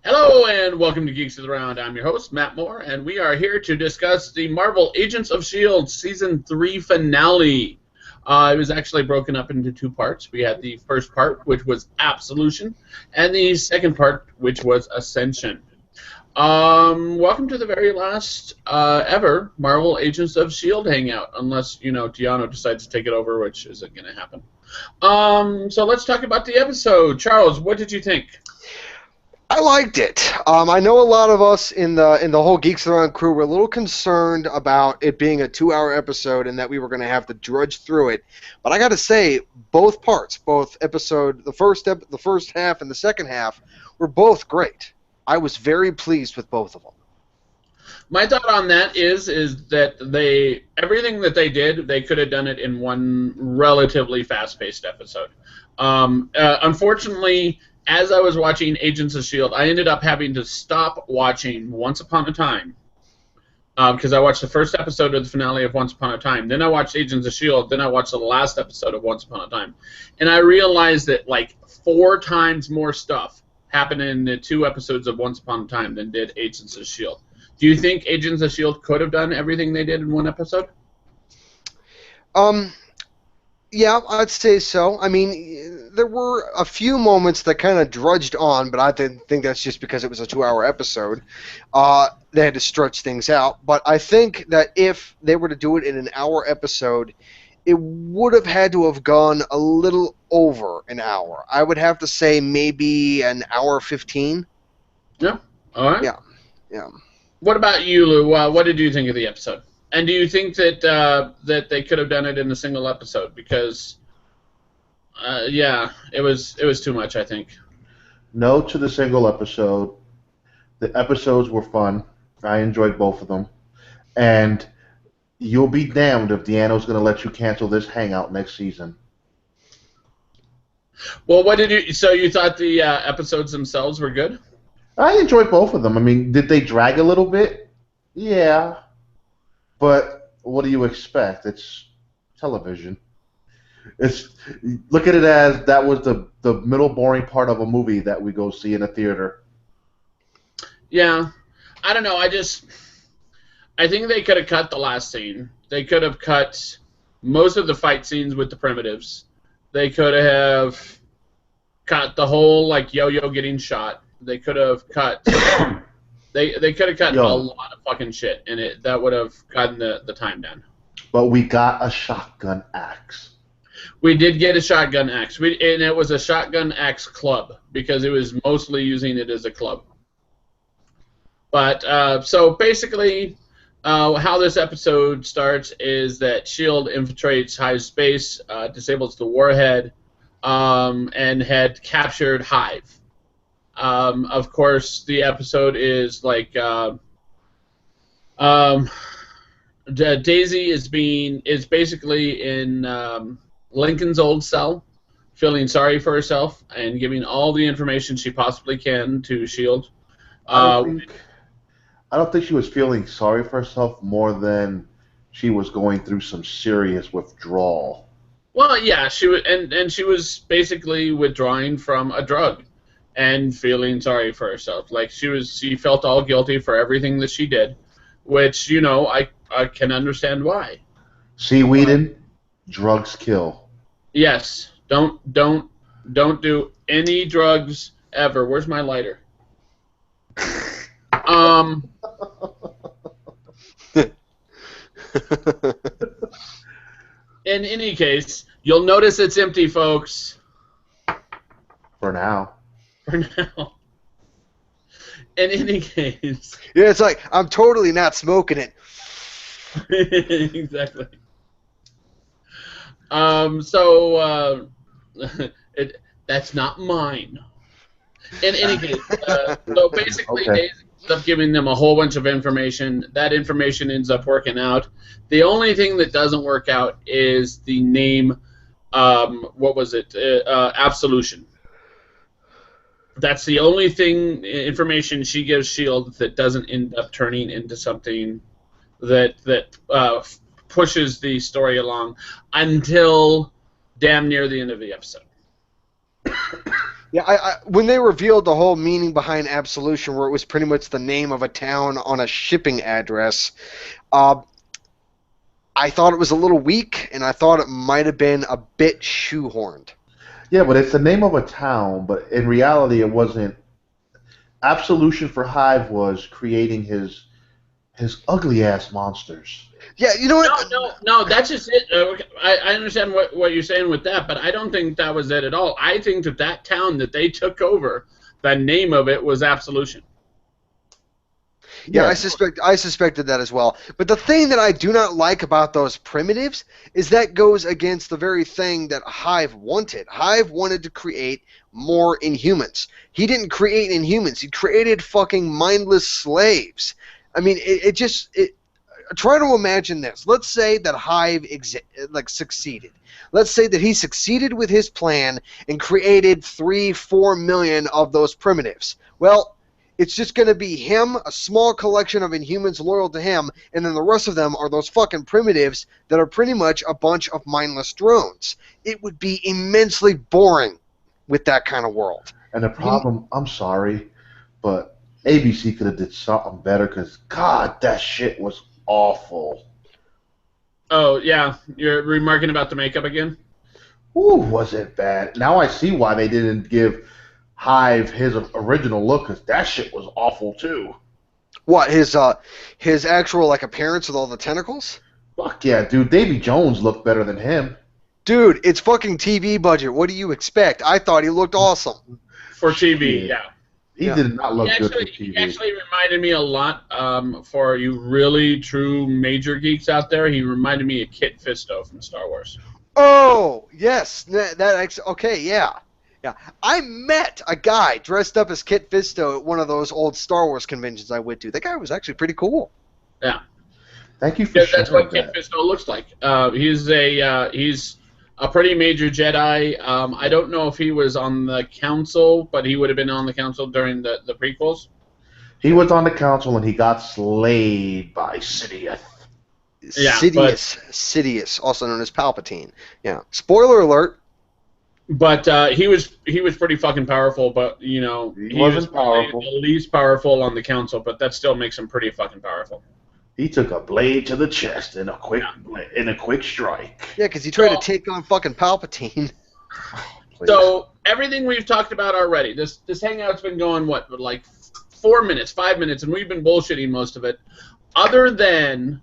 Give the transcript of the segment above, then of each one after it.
Hello and welcome to Geeks of the Round. I'm your host, Matt Moore, and we are here to discuss the Marvel Agents of S.H.I.E.L.D. Season 3 finale. It was actually broken up into two parts. We had the first part, which was Absolution, and the second part, which was Ascension. Welcome to the very last ever Marvel Agents of S.H.I.E.L.D. hangout, unless, Deanna decides to take it over, which isn't going to happen. So let's talk about the episode. Charles, what did you think? I liked it. I know a lot of us in the whole Geeks Around crew were a little concerned about it being a 2-hour episode and that we were going to have to drudge through it. But I got to say, both parts, the first half and the second half, were both great. I was very pleased with both of them. My thought on that is that everything that they did, they could have done it in one relatively fast-paced episode. Unfortunately, as I was watching Agents of S.H.I.E.L.D., I ended up having to stop watching Once Upon a Time because I watched the first episode of the finale of Once Upon a Time. Then I watched Agents of S.H.I.E.L.D., then I watched the last episode of Once Upon a Time. And I realized that like 4 times more stuff happened in the 2 episodes of Once Upon a Time than did Agents of S.H.I.E.L.D. Do you think Agents of S.H.I.E.L.D. could have done everything they did in one episode? Yeah, I'd say so. I mean, there were a few moments that kind of drudged on, but I think that's just because it was a 2-hour episode. They had to stretch things out. But I think that if they were to do it in an hour episode, it would have had to have gone a little over an hour. I would have to say maybe an hour 15. Yeah. All right. Yeah. What about you, Lou? What did you think of the episode? And do you think that that they could have done it in a single episode? Because, it was too much, I think. No to the single episode. The episodes were fun. I enjoyed both of them. And you'll be damned if Deanna's going to let you cancel this hangout next season. Well, so you thought the episodes themselves were good? I enjoyed both of them. I mean, did they drag a little bit? Yeah. But what do you expect? It's television. Look at it as that was the middle boring part of a movie that we go see in a theater. Yeah. I don't know. I think they could have cut the last scene. They could have cut most of the fight scenes with the primitives. They could have cut the whole yo-yo getting shot. They could have cut They could have cut a lot of fucking shit, and that would have gotten the time down. But we got a shotgun axe. We did get a shotgun axe, and it was a shotgun axe club because it was mostly using it as a club. But so basically, how this episode starts is that S.H.I.E.L.D. infiltrates Hive's space, disables the warhead, and had captured Hive. Of course, the episode is Daisy is basically in Lincoln's old cell, feeling sorry for herself and giving all the information she possibly can to S.H.I.E.L.D. I don't think she was feeling sorry for herself more than she was going through some serious withdrawal. Well, yeah, she was, and she was basically withdrawing from a drug and feeling sorry for herself. She felt all guilty for everything that she did, which I can understand why. See, Whedon, drugs kill. Yes, don't do any drugs ever. Where's my lighter? In any case, you'll notice it's empty, folks. For now. For now. In any case. Yeah, it's like, I'm totally not smoking it. Exactly. That's not mine. In any case, so basically, Okay. Daisy ends up giving them a whole bunch of information. That information ends up working out. The only thing that doesn't work out is the name. What was it? Absolution. That's the only information she gives S.H.I.E.L.D. that doesn't end up turning into something that pushes the story along until damn near the end of the episode. Yeah, when they revealed the whole meaning behind Absolution, where it was pretty much the name of a town on a shipping address, uh, I thought it was a little weak, and I thought it might have been a bit shoehorned. Yeah, but it's the name of a town, but in reality it wasn't. Absolution for Hive was creating his ugly ass monsters. Yeah, you know what? No, that's just it. I understand what you're saying with that, but I don't think that was it at all. I think that town that they took over, the name of it was Absolution. Yeah, I suspected that as well. But the thing that I do not like about those primitives is that goes against the very thing that Hive wanted. Hive wanted to create more Inhumans. He didn't create Inhumans. He created fucking mindless slaves. I mean, try to imagine this. Let's say that Hive succeeded. Let's say that he succeeded with his plan and created 3-4 million of those primitives. Well, it's just going to be him, a small collection of Inhumans loyal to him, and then the rest of them are those fucking primitives that are pretty much a bunch of mindless drones. It would be immensely boring with that kind of world. And the problem, I'm sorry, but ABC could have did something better because, God, that shit was awful. Oh, yeah. You're remarking about the makeup again? Ooh, was it bad? Now I see why they didn't give Hive his original look, because that shit was awful too. What, his actual appearance with all the tentacles? Fuck yeah, dude. Davy Jones looked better than him. Dude, it's fucking TV budget. What do you expect? I thought he looked awesome. For TV, yeah. He did not look good for TV. He actually reminded me a lot, for you really true major geeks out there, he reminded me of Kit Fisto from Star Wars. Oh, yes. Okay, yeah. Yeah, I met a guy dressed up as Kit Fisto at one of those old Star Wars conventions I went to. That guy was actually pretty cool. Yeah. Thank you for sharing that's what Kit Fisto looks like. He's a pretty major Jedi. I don't know if he was on the council, but he would have been on the council during the prequels. He was on the council and he got slayed by Sidious. Yeah, Sidious, also known as Palpatine. Yeah. Spoiler alert. But he was pretty fucking powerful. But he wasn't powerful. The least powerful on the council, but that still makes him pretty fucking powerful. He took a blade to the chest in a quick strike. Yeah, because he tried to take on fucking Palpatine. So everything we've talked about already, this hangout's been going 5 minutes, and we've been bullshitting most of it. Other than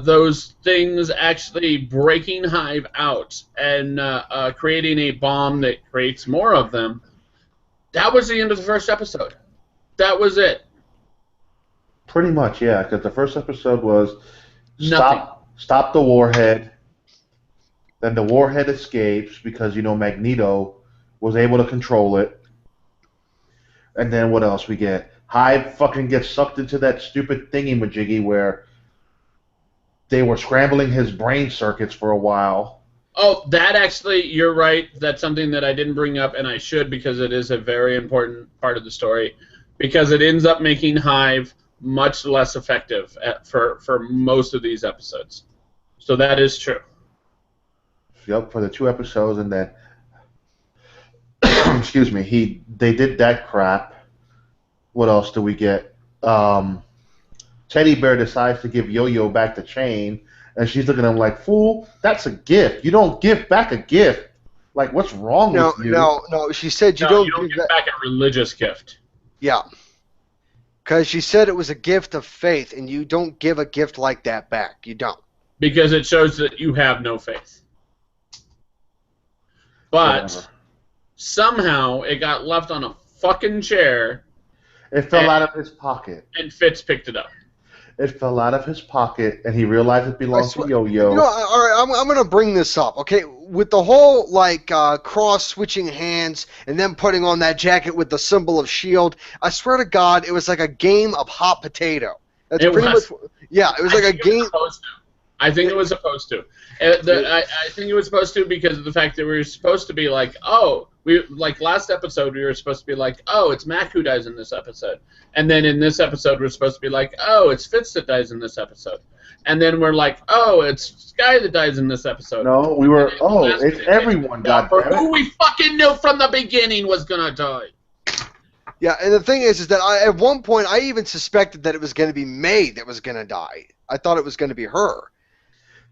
those things actually breaking Hive out and creating a bomb that creates more of them, that was the end of the first episode. That was it. Pretty much, yeah, because the first episode was Nothing. Stop the warhead. Then the warhead escapes because, Magneto was able to control it. And then what else we get? Hive fucking gets sucked into that stupid thingy-majiggy where they were scrambling his brain circuits for a while. Oh, that actually, you're right. That's something that I didn't bring up, and I should, because it is a very important part of the story. Because it ends up making Hive much less effective for most of these episodes. So that is true. Yep, for the 2 episodes, and then excuse me, they did that crap. What else do we get? Teddy Bear decides to give Yo-Yo back the chain, and she's looking at him like, "Fool, that's a gift. You don't give back a gift. Like, what's wrong with you?" No. She said you don't give back a religious gift. Yeah. Because she said it was a gift of faith, and you don't give a gift like that back. You don't. Because it shows that you have no faith. But somehow it got left on a fucking chair. It fell out of his pocket. And Fitz picked it up. It fell out of his pocket, and he realized it belonged to Yo-Yo. All right, I'm going to bring this up, okay? With the whole, cross-switching hands and then putting on that jacket with the symbol of S.H.I.E.L.D., I swear to God, it was like a game of hot potato. That's pretty much... Yeah, it was like a game... I think it was supposed to. I think it was supposed to because of the fact that we were supposed to be like, oh, like last episode we were supposed to be like, oh, it's Mac who dies in this episode, and then in this episode we're supposed to be like, oh, it's Fitz that dies in this episode, and then we're like, oh, it's Sky that dies in this episode. No, we were. Oh, it's everyone. Goddammit. Who we fucking knew from the beginning was gonna die. Yeah, and the thing is that at one point I even suspected that it was going to be May that was going to die. I thought it was going to be her.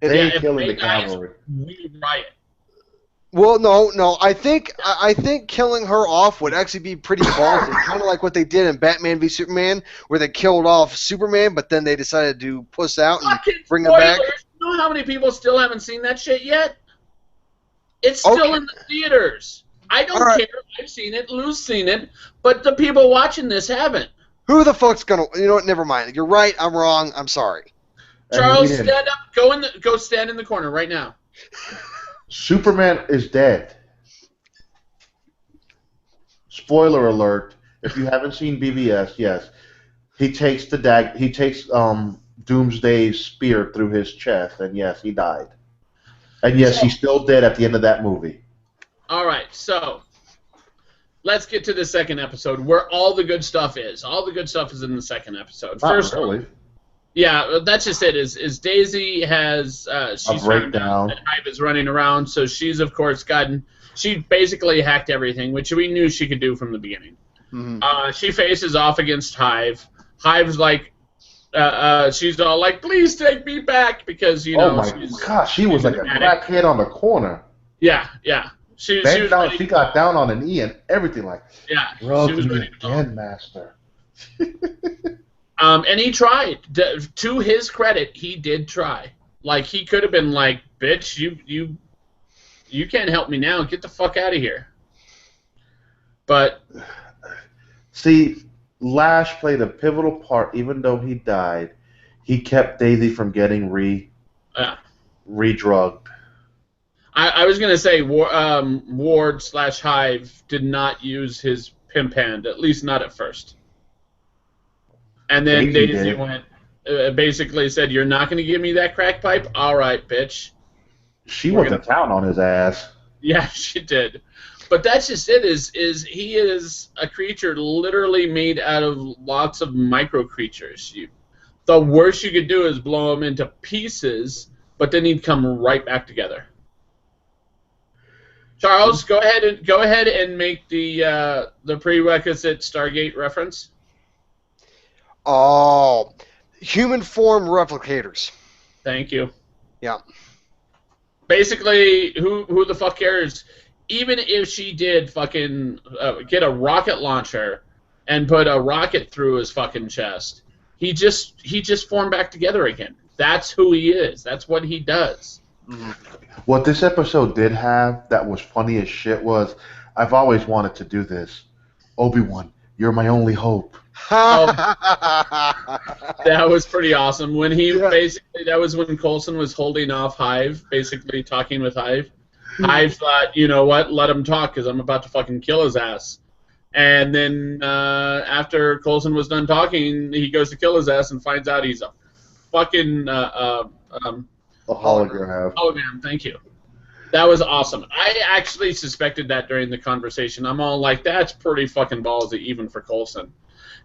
They ain't killing the cavalry. We riot. Well, no. I think killing her off would actually be pretty ballsy, kind of like what they did in Batman v Superman, where they killed off Superman, but then they decided to puss out and fucking bring him back. You know how many people still haven't seen that shit yet? It's still in the theaters. I don't care. I've seen it. Lou's seen it, but the people watching this haven't. Who the fuck's gonna? You know what? Never mind. You're right. I'm wrong. I'm sorry. Charles, stand up. Go stand in the corner right now. Superman is dead. Spoiler alert! If you haven't seen BVS, yes, he takes Doomsday's spear through his chest, and yes, he died. And yes, he's still dead at the end of that movie. All right, so let's get to the second episode where all the good stuff is. All the good stuff is in the second episode. First, really. Yeah, that's just it. Is Daisy has she's found out that Hive is running around, so she's of course she basically hacked everything, which we knew she could do from the beginning. Mm-hmm. She faces off against Hive. Hive's like, she's all like, "Please take me back," because you know. Oh my gosh, she was like a crackhead on the corner. Yeah. She got down on an E and everything like. Yeah. Bro, she was ready to Den Master. And he tried. To his credit, he did try. Like he could have been like, "Bitch, you can't help me now. Get the fuck out of here." But see, Lash played a pivotal part. Even though he died, he kept Daisy from getting re-drugged. I was gonna say Ward/Hive did not use his pimp hand, at least not at first. And then Daisy went, basically said, "You're not gonna give me that crack pipe? All right, bitch." She went to town on his ass. Yeah, she did. But that's just it. Is he is a creature literally made out of lots of micro creatures. The worst you could do is blow him into pieces, but then he'd come right back together. Charles, go ahead and make the prerequisite Stargate reference. Oh, human form replicators. Thank you. Yeah. Basically, who the fuck cares? Even if she did fucking get a rocket launcher and put a rocket through his fucking chest, he just formed back together again. That's who he is. That's what he does. Mm-hmm. What this episode did have that was funny as shit was, I've always wanted to do this. Obi-Wan, you're my only hope. That was pretty awesome. When that was when Coulson was holding off Hive, basically talking with Hive. Hive thought, you know what, let him talk because I'm about to fucking kill his ass. And then after Coulson was done talking, he goes to kill his ass and finds out he's a fucking a hologram. Hologram, thank you. That was awesome. I actually suspected that during the conversation. I'm all like, that's pretty fucking ballsy even for Coulson.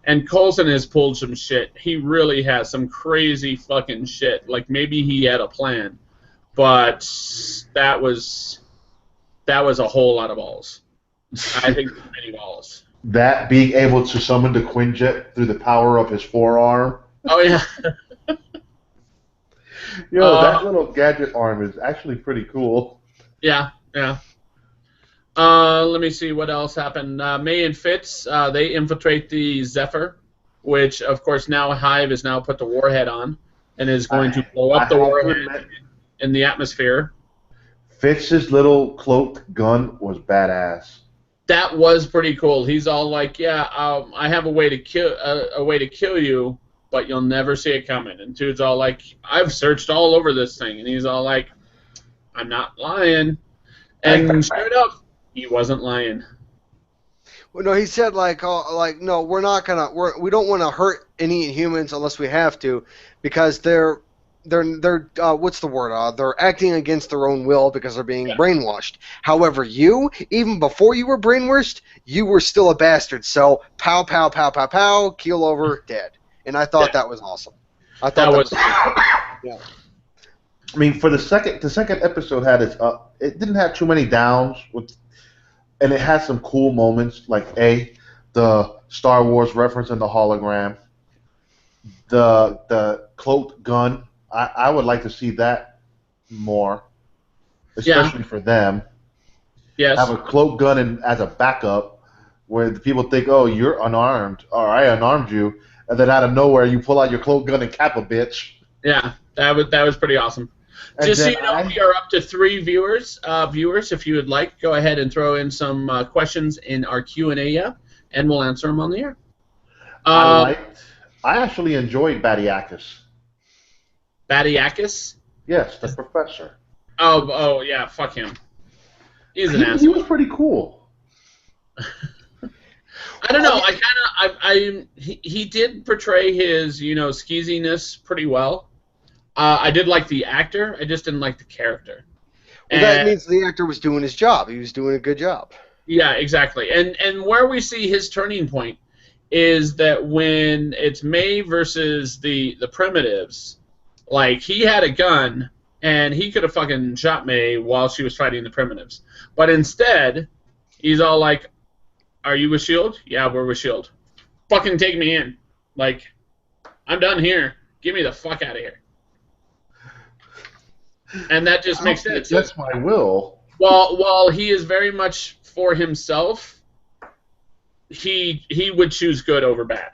And Coulson has pulled some shit. He really has some crazy fucking shit. Like maybe he had a plan. But that was a whole lot of balls. I think many balls. That being able to summon the Quinjet through the power of his forearm. Oh yeah. That little gadget arm is actually pretty cool. Yeah. Let me see what else happened. May and Fitz, they infiltrate the Zephyr, which of course now Hive has now put the warhead on and is going to blow up the warhead in the atmosphere. Fitz's little cloaked gun was badass. That was pretty cool. He's all like, "Yeah, I have a way to kill you, but you'll never see it coming." And dude's all like, "I've searched all over this thing," and he's all like, "I'm not lying." And sure enough, he wasn't lying. Well, no, he said no, we're not gonna. We don't want to hurt any humans unless we have to, because they're they're what's the word? They're acting against their own will because they're being brainwashed. However, you, even before you were brainwashed, you were still a bastard. So pow, pow, pow, pow, pow, keel over, dead. And I thought that was awesome. I thought that was yeah. I mean, for the second episode had its it didn't have too many downs and it had some cool moments like the Star Wars reference in the hologram, the cloaked gun. I would like to see that more, especially for them. Yes. Have a cloaked gun as a backup, where the people think, oh, you're unarmed, or I unarmed you, and then out of nowhere you pull out your cloaked gun and cap a bitch. Yeah, that was pretty awesome. And just so you know, we are up to 3 viewers. If you would like, go ahead and throw in some questions in our Q&A, and we'll answer them on the air. I actually enjoyed Batiakis. Batiakis? Yes, the professor. Oh yeah, fuck him. He's an asshole. He was pretty cool. I don't know. He did portray his skeeziness pretty well. I did like the actor. I just didn't like the character. Well, that means the actor was doing his job. He was doing a good job. Yeah, exactly. And where we see his turning point is that when it's May versus the primitives, like, he had a gun and he could have fucking shot May while she was fighting the primitives. But instead, he's all like, "Are you with S.H.I.E.L.D.? Yeah, we're with S.H.I.E.L.D. Fucking take me in. Like, I'm done here. Get me the fuck out of here." And that just makes sense. That's my will. While he is very much for himself, he would choose good over bad.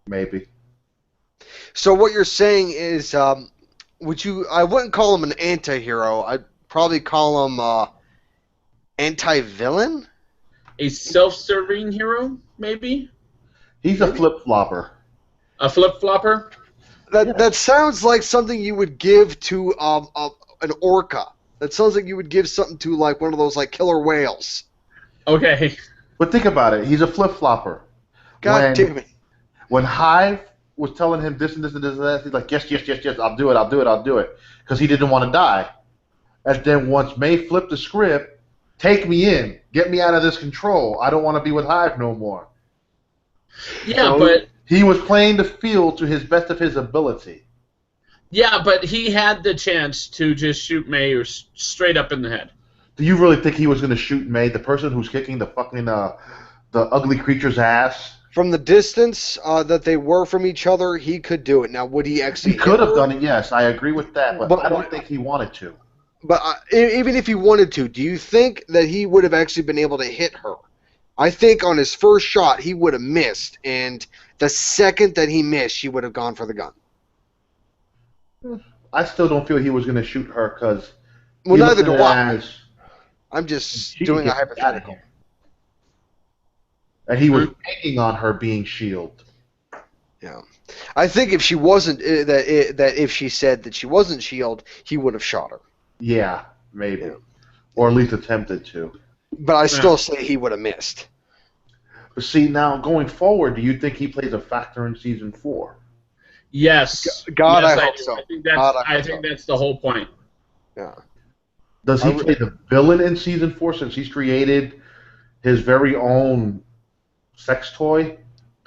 Maybe. So what you're saying is, I wouldn't call him an anti-hero. I'd probably call him anti-villain? A self-serving hero, maybe? He's a flip-flopper. A flip-flopper? That sounds like something you would give to an orca. That sounds like you would give something to, like, one of those, like, killer whales. Okay. But think about it. He's a flip-flopper. God damn it. When Hive was telling him this and this and this and that, he's like, yes, I'll do it. Because he didn't want to die. And then once May flipped the script, take me in. Get me out of this control. I don't want to be with Hive no more. Yeah, but he was playing the field to his best of his ability. Yeah, but he had the chance to just shoot May or straight up in the head. Do you really think he was going to shoot May, the person who's kicking the fucking the ugly creature's ass? From the distance that they were from each other, he could do it. Now, would he actually? He could have done it. Yes, I agree with that, but I don't think he wanted to. But even if he wanted to, do you think that he would have actually been able to hit her? I think on his first shot he would have missed, and the second that he missed, she would have gone for the gun. I still don't feel he was going to shoot her because. Well, neither do I. I'm just doing a hypothetical. And he was banking on her being S.H.I.E.L.D. Yeah, I think if she wasn't that if she said that she wasn't S.H.I.E.L.D., he would have shot her. Yeah, maybe, or at least attempted to. But I still say he would have missed. But see, now going forward, do you think he plays a factor in season 4? Yes. God, yes, I hope so. I think that's the whole point. Yeah. Does he play the villain in season 4 since he's created his very own sex toy?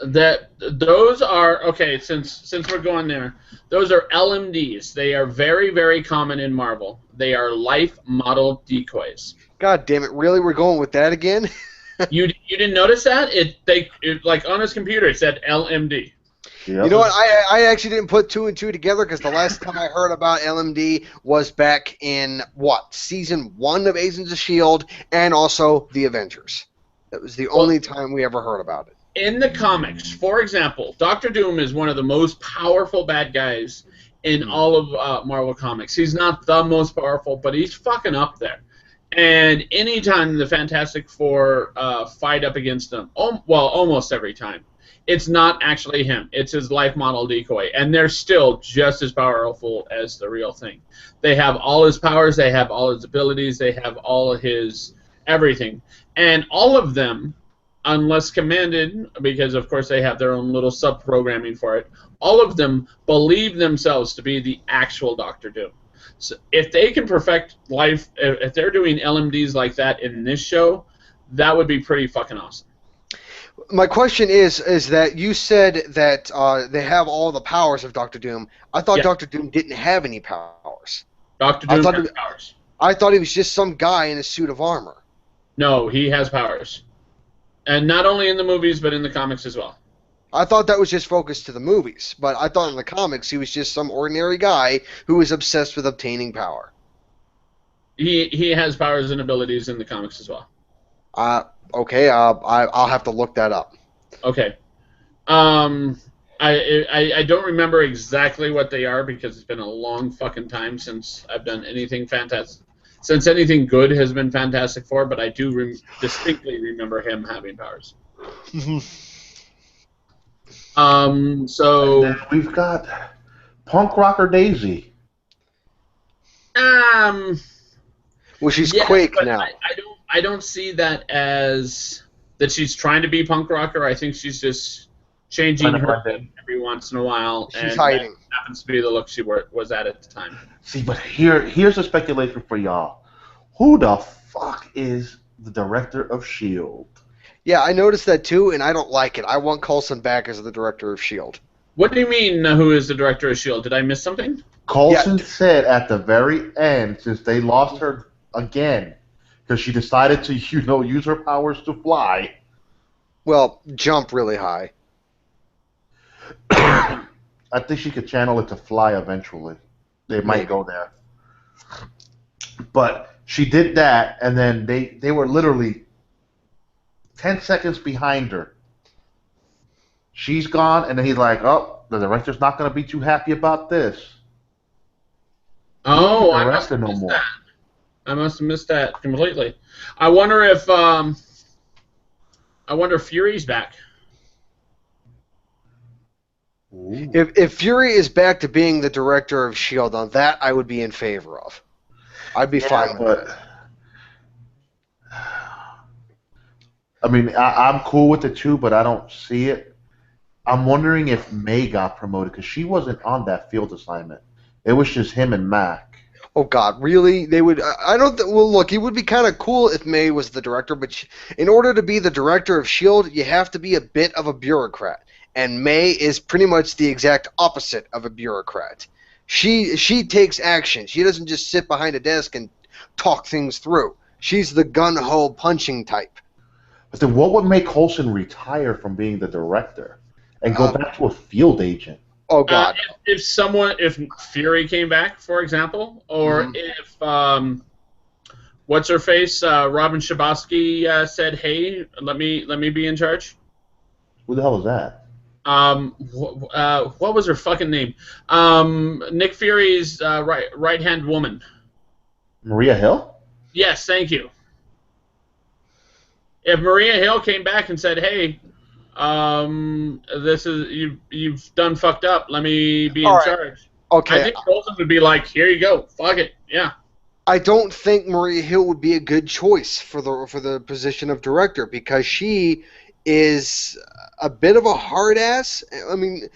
Those are okay. Since we're going there, those are LMDs. They are very, very common in Marvel. They are life model decoys. God damn it! Really, we're going with that again? You didn't notice that? It like on his computer it said LMD. Yep. You know what? I actually didn't put 2 and 2 together because the last time I heard about LMD was back in season 1 of Agents of S.H.I.E.L.D. and also the Avengers. That was the only time we ever heard about it. In the comics, for example, Doctor Doom is one of the most powerful bad guys in all of Marvel Comics. He's not the most powerful, but he's fucking up there. And anytime the Fantastic Four fight up against him, almost every time, it's not actually him. It's his life model decoy. And they're still just as powerful as the real thing. They have all his powers. They have all his abilities. They have all of his everything. And all of them unless commanded, because of course they have their own little sub-programming for it, all of them believe themselves to be the actual Doctor Doom. So if they can perfect life, if they're doing LMDs like that in this show, that would be pretty fucking awesome. My question is that you said that they have all the powers of Doctor Doom. I thought Doctor Doom didn't have any powers. Doctor Doom has powers. I thought he was just some guy in a suit of armor. No, he has powers. And not only in the movies, but in the comics as well. I thought that was just focused to the movies, but I thought in the comics he was just some ordinary guy who was obsessed with obtaining power. He has powers and abilities in the comics as well. Okay, I'll have to look that up. Okay. I don't remember exactly what they are because it's been a long fucking time since I've done anything fantastic. Since anything good has been Fantastic Four, but I do distinctly remember him having powers. So and then we've got Punk Rocker Daisy. Well, she's Quake now. I don't see that as that she's trying to be punk rocker. I think she's just changing her thing every once in a while. She's hiding. That happens to be the look she was at the time. See, but here's a speculation for y'all. Who the fuck is the director of S.H.I.E.L.D.? Yeah, I noticed that too, and I don't like it. I want Coulson back as the director of S.H.I.E.L.D. What do you mean, who is the director of S.H.I.E.L.D.? Did I miss something? Coulson said at the very end, since they lost her again, because she decided to, use her powers to fly. Well, jump really high. I think she could channel it to fly eventually. They might go there. But she did that, and then they were literally 10 seconds behind her. She's gone, and then he's like, oh, the director's not going to be too happy about this. Oh, I must have missed that. I must have missed that completely. I wonder if Fury's back. If Fury is back to being the director of S.H.I.E.L.D., on that I would be in favor of. I'd be fine with it. I mean, I'm cool with it too, but I don't see it. I'm wondering if May got promoted, because she wasn't on that field assignment. It was just him and Mac. Oh, God, really? They would... I don't... Well, look, it would be kind of cool if May was the director, but in order to be the director of S.H.I.E.L.D., you have to be a bit of a bureaucrat. And May is pretty much the exact opposite of a bureaucrat. She takes action. She doesn't just sit behind a desk and talk things through. She's the gun-ho punching type. But then what would make Coulson retire from being the director and go back to a field agent? Oh, God. If Fury came back, for example, or if what's her face, Robin Shabosky said, "Hey, let me be in charge." Who the hell is that? What was her fucking name? Nick Fury's right-hand woman. Maria Hill? Yes, thank you. If Maria Hill came back and said, "Hey, this is you've done fucked up. Let me be in charge." Okay. I think Coulson would be like, "Here you go. Fuck it. Yeah." I don't think Maria Hill would be a good choice for the position of director, because she is a bit of a hard ass. I mean,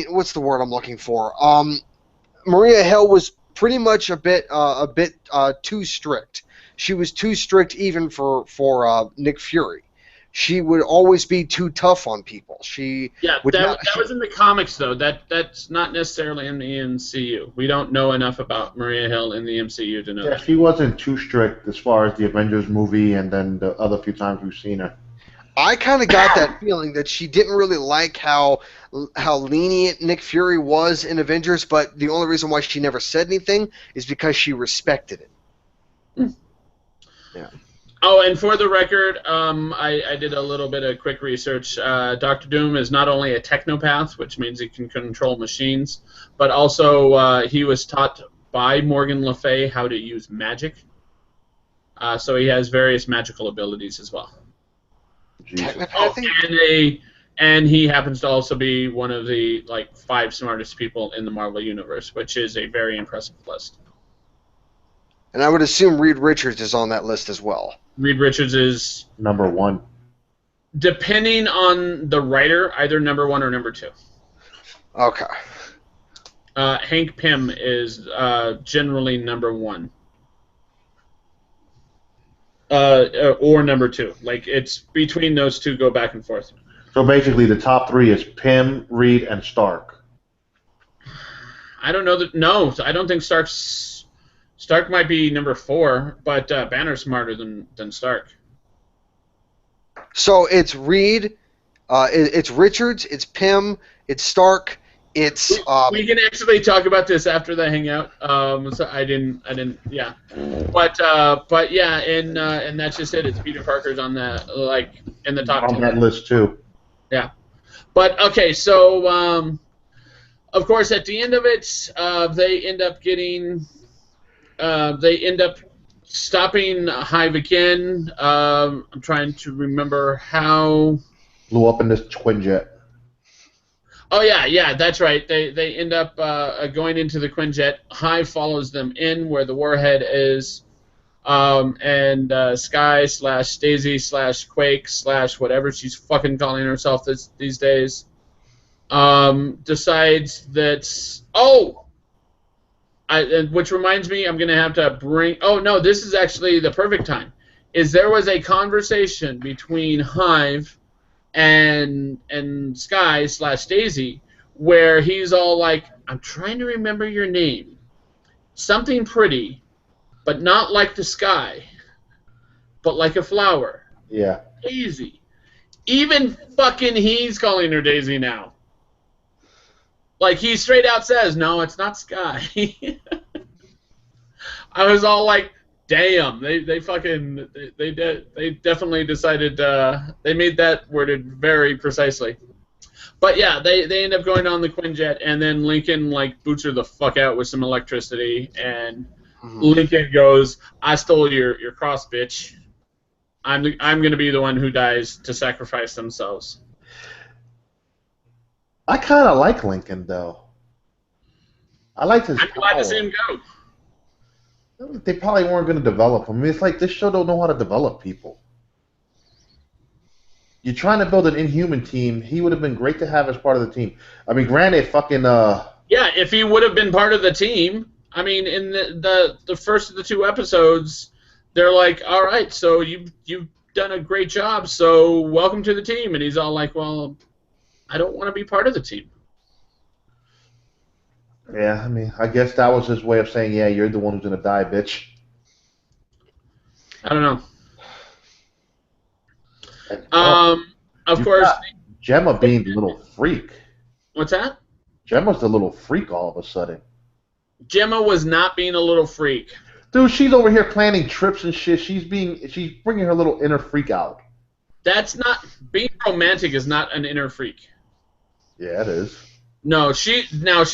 what's the word I'm looking for? Maria Hill was pretty much a bit too strict. She was too strict even for Nick Fury. She would always be too tough on people. That was in the comics, though. That's not necessarily in the MCU. We don't know enough about Maria Hill in the MCU to know. Yeah, she wasn't too strict as far as the Avengers movie and then the other few times we've seen her. I kind of got that feeling that she didn't really like how lenient Nick Fury was in Avengers, but the only reason why she never said anything is because she respected it. Yeah. Oh, and for the record, I did a little bit of quick research. Dr. Doom is not only a technopath, which means he can control machines, but also he was taught by Morgan Le Fay how to use magic. So he has various magical abilities as well. And he happens to also be one of the 5 smartest people in the Marvel Universe, which is a very impressive list. And I would assume Reed Richards is on that list as well. Reed Richards is number 1. Depending on the writer, either number 1 or number 2. Okay. Hank Pym is generally number 1. Or number 2. Like, it's between those two, go back and forth. So basically, the top 3 is Pym, Reed, and Stark. I don't know that. No, I don't think Stark might be number 4, but Banner's smarter than Stark. So it's Reed, it's Richards, it's Pym, it's Stark, it's. We can actually talk about this after the hangout. So I didn't. Yeah, but yeah, and that's just it. It's Peter Parker's on that, like in the top 10. On that list too. Yeah, but okay, so of course at the end of it, they end up stopping Hive again. I'm trying to remember how. Blew up in this Quinjet. Oh yeah, that's right. They end up going into the Quinjet. Hive follows them in where the warhead is, and Sky / Daisy / Quake / whatever she's fucking calling herself these days, decides that which reminds me, I'm gonna have to bring. Oh no, this is actually the perfect time. There was a conversation between Hive and Sky / Daisy, where he's all like, I'm trying to remember your name. Something pretty, but not like the sky, but like a flower. Yeah. Daisy. Even fucking he's calling her Daisy now. Like, he straight out says, no, it's not Sky. I was all like, damn, they definitely decided, they made that worded very precisely. But yeah, they end up going on the Quinjet, and then Lincoln like boots her the fuck out with some electricity, and Lincoln goes, I stole your cross, bitch. I'm gonna be the one who dies to sacrifice themselves. I kind of like Lincoln though. I like his. I'm glad to see him go. They probably weren't going to develop him. I mean, it's like this show don't know how to develop people. You're trying to build an Inhuman team. He would have been great to have as part of the team. I mean, granted, fucking. Yeah, if he would have been part of the team. I mean, in the first of the 2 episodes, they're like, all right, so you've done a great job, so welcome to the team. And he's all like, well, I don't want to be part of the team. Yeah, I mean, I guess that was his way of saying, yeah, you're the one who's going to die, bitch. I don't know. Of course. Gemma being the little freak. What's that? Gemma's the little freak all of a sudden. Gemma was not being a little freak. Dude, she's over here planning trips and shit. She's bringing her little inner freak out. That's not being romantic. Is not an inner freak. Yeah, it is. No, she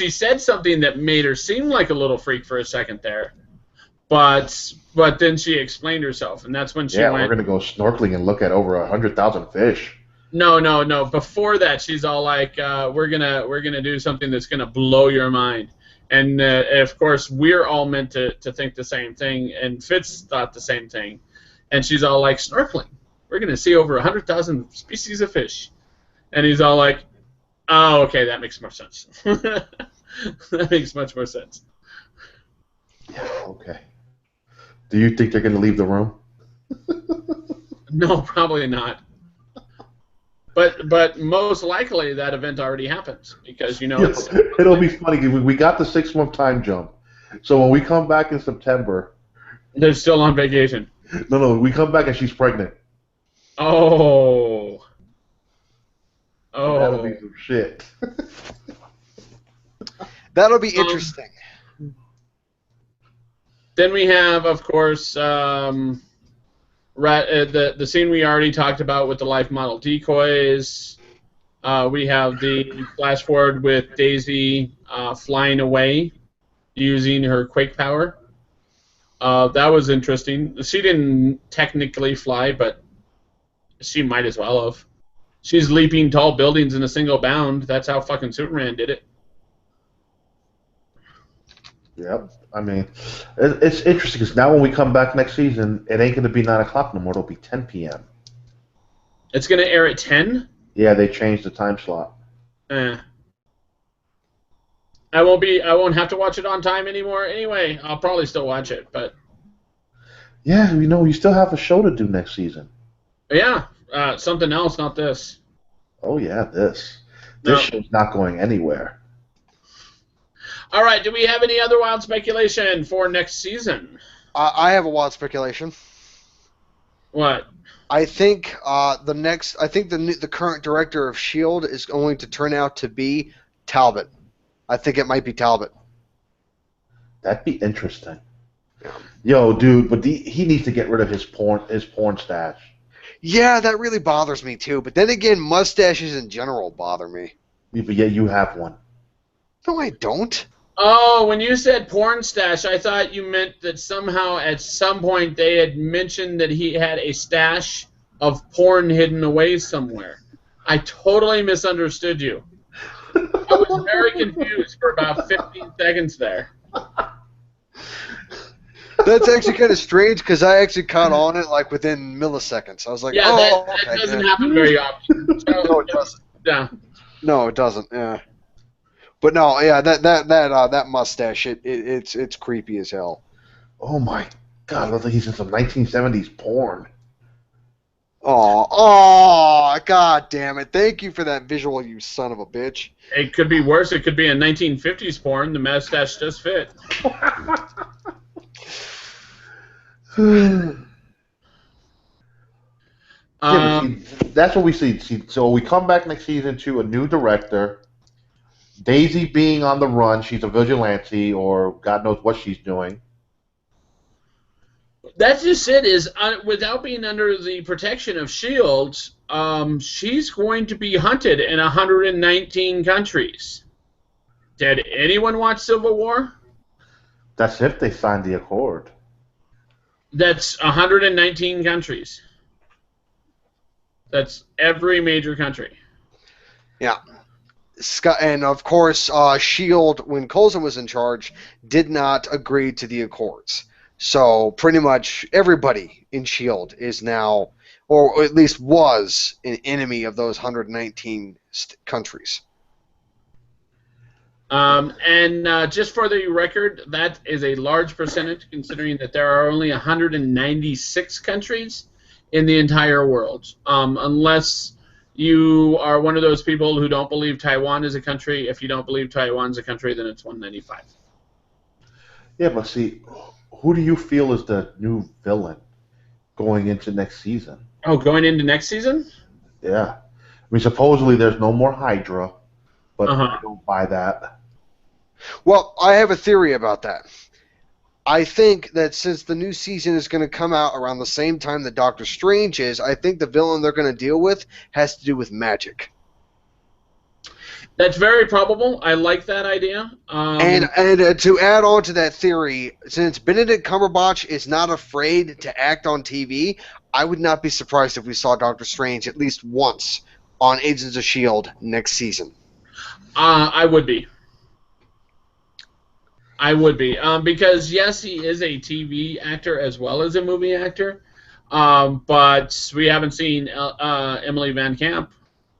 said something that made her seem like a little freak for a second there, but then she explained herself, and that's when she went. Yeah, we're gonna go snorkeling and look at over 100,000 fish. No. Before that, she's all like, we're gonna do something that's gonna blow your mind, and of course we're all meant to think the same thing, and Fitz thought the same thing, and she's all like, snorkeling. We're gonna see over 100,000 species of fish, and he's all like. Oh, okay, that makes more sense. That makes much more sense. Yeah, okay. Do you think they're going to leave the room? No, probably not. But most likely that event already happens because it'll be funny. We got the 6-month time jump, so when we come back in September, they're still on vacation. No, we come back and she's pregnant. Oh. That'll be some shit. That'll be interesting. Then we have, of course, the scene we already talked about with the life model decoys. We have the flash forward with Daisy flying away using her quake power. That was interesting. She didn't technically fly, but she might as well have. She's leaping tall buildings in a single bound. That's how fucking Superman did it. Yep. I mean, it's interesting because now when we come back next season, it ain't going to be 9 o'clock no more. It'll be 10 p.m. It's going to air at 10? Yeah, they changed the time slot. I won't have to watch it on time anymore anyway. I'll probably still watch it, but Yeah, you still have a show to do next season. yeah, something else, not this. Oh yeah, this No. show's not going anywhere. All right, do we have any other wild speculation for next season? I have a wild speculation. What? I think the current director of S.H.I.E.L.D. is going to turn out to be Talbot. I think it might be Talbot. That'd be interesting. Yo, dude, but he needs to get rid of his porn stash. Yeah, that really bothers me too. But then again, mustaches in general bother me. Yeah, but you have one. No, I don't. Oh, when you said porn stash, I thought you meant that somehow at some point they had mentioned that he had a stash of porn hidden away somewhere. I totally misunderstood you. I was very confused for about 15 seconds there. That's actually kind of strange because I actually caught on it like within milliseconds. I was like, Yeah, oh, that okay, doesn't yeah. happen very often. So, No, it doesn't. Yeah. No, it doesn't. Yeah. But no, yeah, that mustache, it's creepy as hell. Oh my god, I look like he's in some 1970s porn. Oh, god damn it. Thank you for that visual, you son of a bitch. It could be worse. It could be a 1950s porn. The mustache does fit. That's what we see. So we come back next season to a new director. Daisy being on the run. She's a vigilante, or God knows what she's doing. That's just it. Without being under the protection of S.H.I.E.L.D., she's going to be hunted in 119 countries. Did anyone watch Civil War? That's if they signed the accord. That's 119 countries. That's every major country. Yeah. And of course, S.H.I.E.L.D., when Coulson was in charge, did not agree to the accords. So pretty much everybody in S.H.I.E.L.D. is now, or at least was, an enemy of those 119 countries. And just for the record, that is a large percentage, considering that there are only 196 countries in the entire world. Unless you are one of those people who don't believe Taiwan is a country. If you don't believe Taiwan's a country, then it's 195. Yeah, but see, who do you feel is the new villain going into next season? Oh, going into next season? Yeah. I mean, supposedly there's no more Hydra, but I don't buy that. Well, I have a theory about that. I think that since the new season is going to come out around the same time that Doctor Strange is, I think the villain they're going to deal with has to do with magic. That's very probable. I like that idea. And to add on to that theory, since Benedict Cumberbatch is not afraid to act on TV, I would not be surprised if we saw Doctor Strange at least once on Agents of S.H.I.E.L.D. next season. I would be. Because yes, he is a TV actor as well as a movie actor, but we haven't seen Emily Van Camp.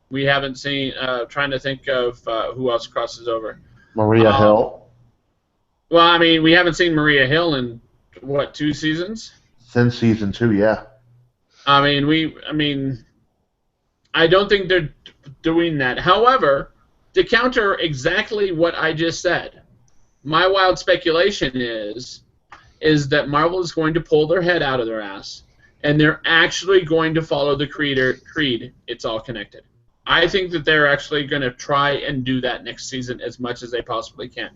We haven't seen. Trying to think of who else crosses over. Maria Hill. Well, I mean, we haven't seen Maria Hill in what, 2 seasons? Since season 2, yeah. I mean, I don't think they're doing that. However, to counter exactly what I just said, my wild speculation is that Marvel is going to pull their head out of their ass, and they're actually going to follow the creed, it's all connected. I think that they're actually going to try and do that next season as much as they possibly can.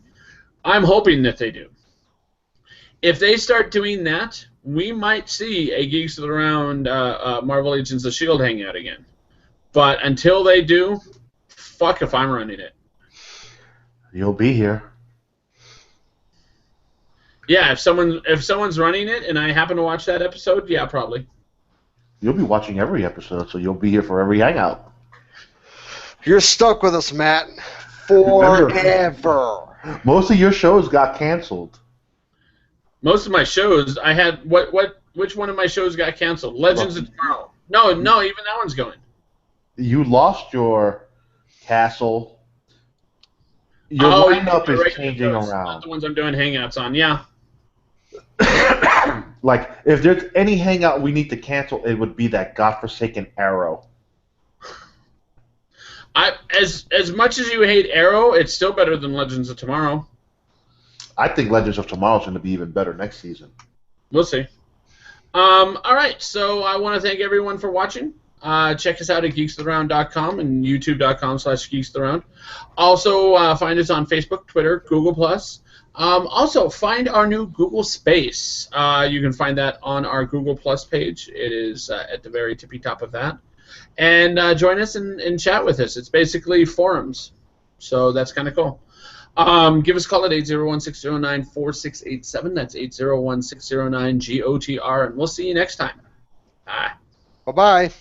I'm hoping that they do. If they start doing that, we might see a Geeks Around Marvel Agents of S.H.I.E.L.D. hangout again. But until they do, fuck if I'm running it. You'll be here. Yeah, if someone's running it and I happen to watch that episode, yeah, probably. You'll be watching every episode, so you'll be here for every hangout. You're stuck with us, Matt, forever. Most of your shows got canceled. Most of my shows, I had which one of my shows got canceled? Legends of Tomorrow. No, even that one's going. You lost your castle. Your lineup you're is right, changing those, not around. the ones I'm doing hangouts on. Yeah. Like, if there's any hangout we need to cancel, it would be that godforsaken Arrow. As much as you hate Arrow, it's still better than Legends of Tomorrow. I think Legends of Tomorrow is going to be even better next season. We'll see. All right, so I want to thank everyone for watching. Check us out at geekstheround.com and youtube.com/geekstheround. Also, find us on Facebook, Twitter, Google+. Also, find our new Google Space. You can find that on our Google Plus page. It is at the very tippy top of that. And join us and chat with us. It's basically forums. So that's kind of cool. Give us a call at 801-609-4687. That's 801-609-GOTR. And we'll see you next time. Bye. Bye-bye.